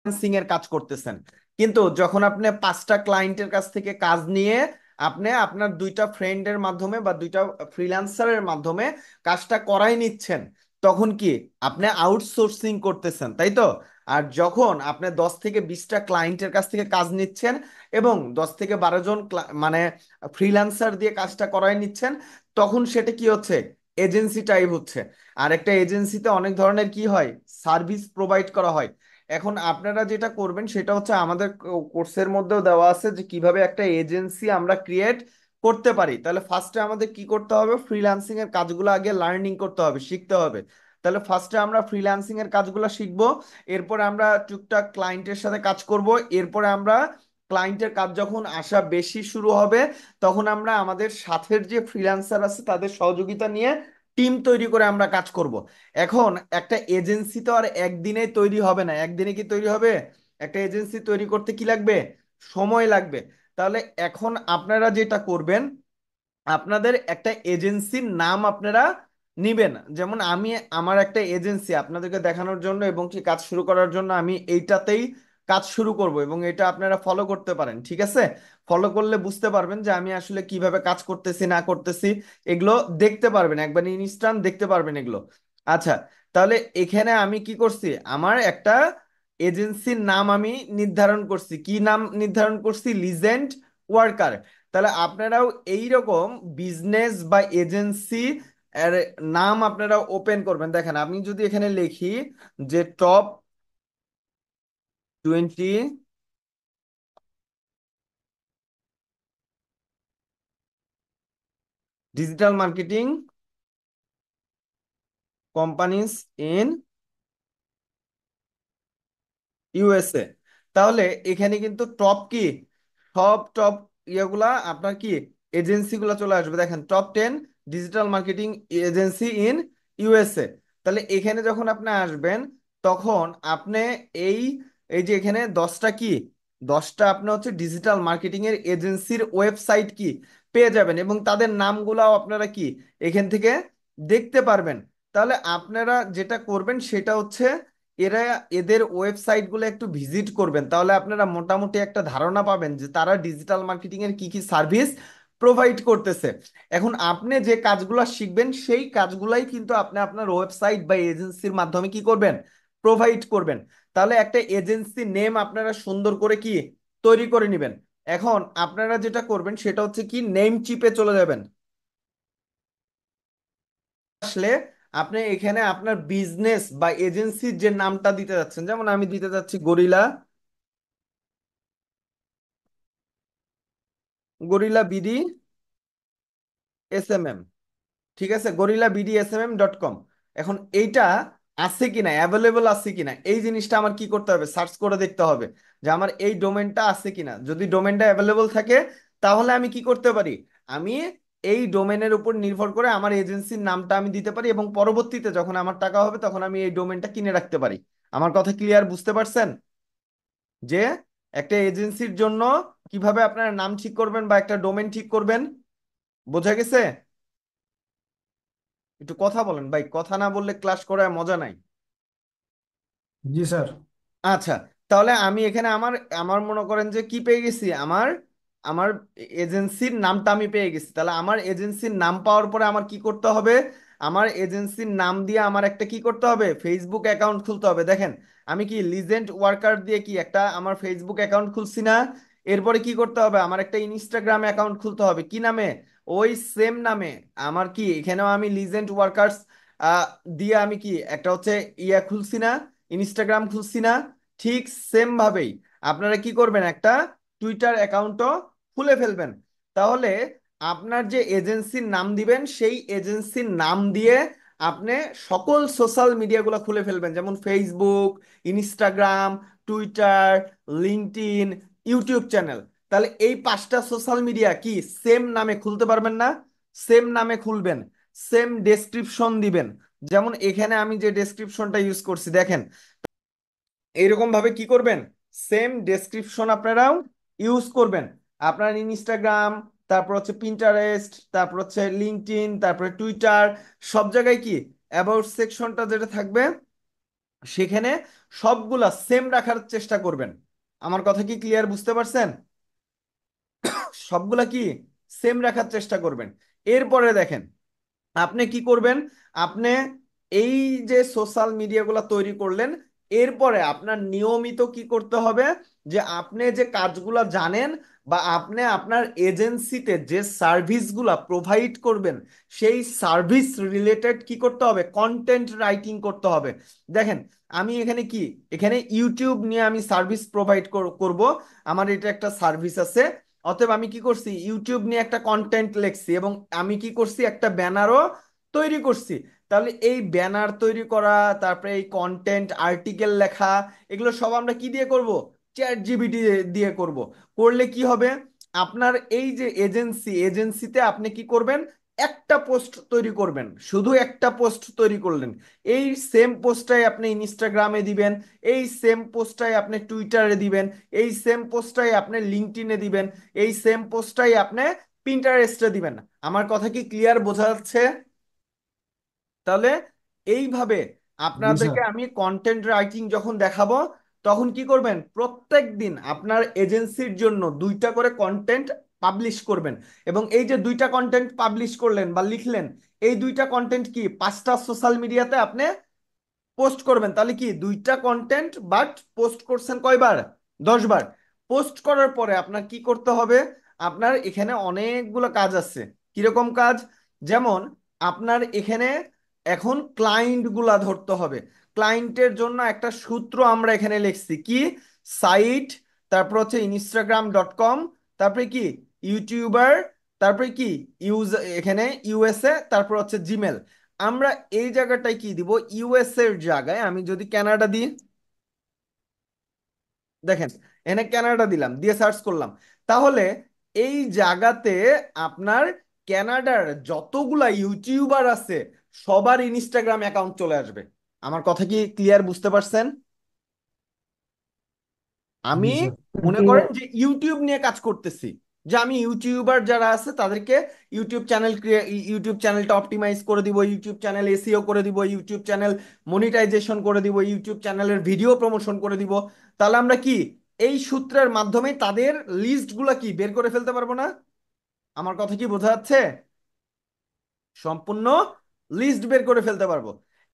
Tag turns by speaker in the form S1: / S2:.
S1: Freelancing এর কাজ করতেছেন, কিন্তু যখন আপনি 5টা ক্লায়েন্টের কাছ থেকে কাজ নিয়ে আপনি আপনার 2টা ফ্রেন্ডের মাধ্যমে বা 2টা ফ্রিল্যান্সারের মাধ্যমে কাজটা করাই নিচ্ছেন, তখন কি আপনি আউটসোর্সিং করতেছেন, তাই তো? আর যখন আপনি 10 থেকে 20টা ক্লায়েন্টের কাছ থেকে কাজ নিচ্ছেন এবং 10 থেকে 12 জন মানে ফ্রিল্যান্সার দিয়ে কাজটা করাই নিচ্ছেন, তখন সেটা কি হচ্ছে? এজেন্সি টাইপ হচ্ছে। আর একটা এজেন্সিতে অনেক ধরনের কি হয়, সার্ভিস প্রোভাইড করা হয়। এখন আপনারা যেটা করবেন সেটা হচ্ছে, আমাদের কোর্সের মধ্যেও দেওয়া আছে যে কিভাবে একটা এজেন্সি আমরা ক্রিয়েট করতে পারি। তাহলে ফার্স্টে আমাদের কি করতে হবে, ফ্রিল্যান্সিং এর কাজগুলো আগে লার্নিং করতে হবে, শিখতে হবে। তাহলে ফার্স্টে আমরা ফ্রিল্যান্সিং এর কাজগুলো শিখবো, এরপরে আমরা টুকটাক ক্লায়েন্টের সাথে কাজ করব, এরপরে আমরা ক্লায়েন্টের কাজ যখন আসা বেশি শুরু হবে, তখন আমরা আমাদের সাথের যে ফ্রিল্যান্সার আছে তাদের সহযোগিতা নিয়ে টিম তৈরি করে আমরা কাজ করব। এখন একটা এজেন্সি তো আর একদিনে তৈরি হবে না, একদিনে কি তৈরি হবে? একটা এজেন্সি তৈরি করতে কি লাগবে? সময় লাগবে। তাহলে এখন আপনারা যেটা করবেন, আপনাদের একটা এজেন্সির নাম আপনারা নিবেন। যেমন আমি আমার একটা এজেন্সি আপনাদেরকে দেখানোর জন্য এবং কি কাজ শুরু করার জন্য আমি এইটাতেই কাজ শুরু করব, এবং এটা আপনারা ফলো করতে পারেন, ঠিক আছে? ফলো করলে বুঝতে পারবেন যে আমি আসলে কিভাবে কাজ করতেছি না করতেছি, এগুলো দেখতে পারবেন, একবার ইনস্ট্যান্ট দেখতে পারবেন এগুলো। আচ্ছা, তাহলে এখানে আমি কি করছি, আমার একটা এজেন্সির নাম আমি নির্ধারণ করছি। কি নাম নির্ধারণ করছি? Legend worker. তাহলে আপনারাও এইরকম বিজনেস বা এজেন্সি এর নাম আপনারা ওপেন করবেন। দেখেন, আমি যদি এখানে লিখি যে top 20 digital marketing companies in USA, তাহলে এখানে কিন্তু টপ কি, সব টপ ইয়েগুলা আপনার কি এজেন্সিগুলো চলে আসবে। দেখেন, top 10 digital marketing agency in USA. তাহলে এখানে যখন আপনি আসবেন, তখন আপনি এই এই যে এখানে 10টা কি, 10টা আপনি হচ্ছে ডিজিটাল মার্কেটিং এর এজেন্সির ওয়েবসাইট কি পেয়ে যাবেন, এবং তাদের নামগুলাও আপনারা কি এখান থেকে দেখতে পারবেন। তাহলে আপনারা যেটা করবেন সেটা হচ্ছে, এরা এদের ওয়েবসাইটগুলো একটু ভিজিট করবেন, তাহলে আপনারা মোটামুটি একটা ধারণা পাবেন যে তারা ডিজিটাল মার্কেটিং এর কি কি সার্ভিস প্রোভাইড করতেছে। এখন আপনি যে কাজগুলো শিখবেন সেই কাজগুলাই কিন্তু আপনি আপনার ওয়েবসাইট বা এজেন্সির মাধ্যমে কি করবেন, প্রোভাইড করবেন। তাহলে একটা এজেন্সি নেম আপনারা সুন্দর করে কি তৈরি করে নেবেন। এখন আপনারা যেটা করবেন সেটা হচ্ছে কি, নেম চিপে চলে যাবেন। আসলে আপনি এখানে আপনার বিজনেস বা এজেন্সির যে নামটা দিতে যাচ্ছেন, যেমন আমি দিতে যাচ্ছি গরিলা, গরিলা বিডি SMM, ঠিক আছে, gorillabdsmm.com। এখন এইটা আছে কিনা, অ্যাভেলেবল আছে কিনা, এই জিনিসটা আমার কি করতে হবে, সার্চ করে দেখতে হবে যে আমার এই ডোমেনটা আছে কিনা। যদি ডোমেনটা অ্যাভেলেবল থাকে, তাহলে আমি কি করতে পারি, আমি এই ডোমেনের উপর নির্ভর করে আমার এজেন্সির নামটা আমি দিতে পারি, এবং পরবর্তীতে যখন আমার টাকা হবে তখন আমি এই ডোমেনটা কিনে রাখতে পারি। আমার কথা ক্লিয়ার, বুঝতে পারছেন যে একটা এজেন্সির জন্য কিভাবে আপনার নাম ঠিক করবেন বা একটা ডোমেন ঠিক করবেন? বোঝা গেছে? একটু কথা বলেন ভাই, কথা না বললে ক্লাস করায় মজা নাই।
S2: জি স্যার।
S1: আচ্ছা, তাহলে আমি এখানে আমার আমার মনে করেন যে কি পেয়ে গেছি, আমার আমার এজেন্সির নামটা আমি পেয়ে গেছি। তাহলে আমার এজেন্সির নাম পাওয়ার পরে আমার কি করতে হবে, আমার এজেন্সির নাম দিয়ে আমার একটা কি করতে হবে, ফেসবুক অ্যাকাউন্ট খুলতে হবে। দেখেন, আমি কি লিজেন্ড ওয়ার্কার দিয়ে কি একটা আমার ফেসবুক অ্যাকাউন্ট খুলছি না? এরপরে কি করতে হবে, আমার একটা ইনস্টাগ্রাম অ্যাকাউন্ট খুলতে হবে। কি নামে? ওই সেম নামে। আমার কি এখানেও আমি লিজেন্ড ওয়ার্কার্স দিয়ে আমি কি একটা হচ্ছে ইয়া খুলছি না, ইনস্টাগ্রাম খুলছি না? ঠিক সেম ভাবেই আপনারা কি করবেন, একটা টুইটার অ্যাকাউন্টও খুলে ফেলবেন। তাহলে আপনার যে এজেন্সির নাম দিবেন সেই এজেন্সির নাম দিয়ে আপনি সকল সোশ্যাল মিডিয়াগুলো খুলে ফেলবেন, যেমন Facebook, Instagram, Twitter, LinkedIn, YouTube channel. তাহলে এই 5টা সোশ্যাল মিডিয়া কি সেম নামে খুলতে পারবেন না? সেম নামে খুলবেন, সেম ডেসক্রিপশন দিবেন। যেমন এখানে আমি যে ডেসক্রিপশনটা ইউজ করছি, দেখেন, এইরকম ভাবে কি করবেন, সেম ডেসক্রিপশন আপনারাও ইউজ করবেন। আপনার ইনস্টাগ্রাম, তারপর হচ্ছে পিন্টারেস্ট, তারপর হচ্ছে লিঙ্কডইন, তারপরে টুইটার, সব জায়গায় কি অ্যাবাউট সেকশনটা যেটা থাকবে, সেখানে সবগুলা সেম রাখার চেষ্টা করবেন। আমার কথা কি ক্লিয়ার, বুঝতে পারছেন? সবগুলা কি সেম রাখার চেষ্টা করবেন। এরপরে দেখেন আপনি কি করবেন। আপনি এই যে সোশ্যাল মিডিয়াগুলো তৈরি করলেন, এরপরে আপনার নিয়মিত কি করতে হবে, যে আপনি যে কাজগুলো জানেন বা আপনি আপনার এজেন্সিতে যে সার্ভিসগুলো প্রোভাইড করবেন, সেই সার্ভিস রিলেটেড কি করতে হবে, কন্টেন্ট রাইটিং করতে হবে। দেখেন আমি এখানে কি, এখানে ইউটিউব নিয়ে আমি সার্ভিস প্রোভাইড করব। আমার এটা একটা সার্ভিস আছে। অতএব আমি কি করছি, ইউটিউব নিয়ে একটা কন্টেন্ট লিখছি এবং আমি কি করছি, একটা ব্যানারও তৈরি করছি। তাহলে এই ব্যানার তৈরি করা, তারপরে এই কন্টেন্ট আর্টিকেল লেখা, এগুলো সব আমরা কি দিয়ে করব, চ্যাট জিপিটি দিয়ে করব। করলে কি হবে, আপনার এই যে এজেন্সিতে আপনি কি করবেন, একটা পোস্ট তৈরি করবেন, শুধু একটা পোস্ট তৈরি করলেন। এই সেম পোস্টটাই আপনি ইনস্টাগ্রামে দিবেন, এই সেম পোস্টটাই আপনি টুইটারে দিবেন, এই সেম পোস্টটাই আপনি লিঙ্কডইনে দিবেন, এই সেম পোস্টটাই আপনি পিন্টারেস্টে দিবেন। আমার কথা কি ক্লিয়ার, বোঝা যাচ্ছে? তাহলে এইভাবে
S2: জি স্যার।
S1: আপনাদেরকে আমি কন্টেন্ট রাইটিং যখন দেখাবো, তখন কি করবেন, প্রত্যেক দিন আপনার এজেন্সির জন্য দুইটা করে কন্টেন্ট পাবলিশ করবেন। এবং এই যে দুইটা কন্টেন্ট পাবলিশ করলেন বা লিখলেন, এই দুইটা কন্টেন্ট কি 5টা সোশ্যাল মিডিয়াতে আপনি পোস্ট করবেন। তাহলে কি দুইটা কন্টেন্ট, বাট পোস্ট করছেন কয়বার, 10 বার। পোস্ট করার পরে আপনার কি করতে হবে, আপনার এখানে অনেকগুলো কাজ আছে। কিরকম কাজ, যেমন আপনার এখানে এখন ক্লায়েন্ট গুলা ধরতে হবে। ক্লায়েন্টের জন্য একটা সূত্র আমরা এখানে লিখছি কি, সাইট, তারপর হচ্ছে instagram.com, তারপরে কি ইউটিউবার, তারপরে কি ইউজ, এখানে ইউএসএ, তারপর হচ্ছে জিমেল। আমরা এই জায়গাটায় কি দিব, ইউএস এর জায়গায় আমি যদি কানাডা দিই, দেখেন এখানে কানাডা দিলাম, দিয়ে সার্চ করলাম, তাহলে এই জায়গাতে আপনার কানাডার যতগুলা ইউটিউবার আছে সবার ইনস্টাগ্রাম অ্যাকাউন্ট চলে আসবে। আমার কথা কি ক্লিয়ার, বুঝতে পারছেন? আমি
S2: জি স্যার।
S1: মনে করেন যে ইউটিউব নিয়ে কাজ করতেছি, যে আমি ইউটিউবার যারা আছে তাদেরকে ইউটিউব চ্যানেলটা অপটিমাইজ করে দিব, ইউটিউব চ্যানেল এসইও করে দিব, ইউটিউব চ্যানেল মনিটাইজেশন করে দিব, ইউটিউব চ্যানেলের ভিডিও প্রমোশন করে দিব। তাহলে আমরা কি এই সূত্রের মাধ্যমে তাদের লিস্ট গুলা কি বের করে ফেলতে পারবো না? আমার কথা কি বোঝা যাচ্ছে? সম্পূর্ণ লিস্ট বের করে ফেলতে পারবো।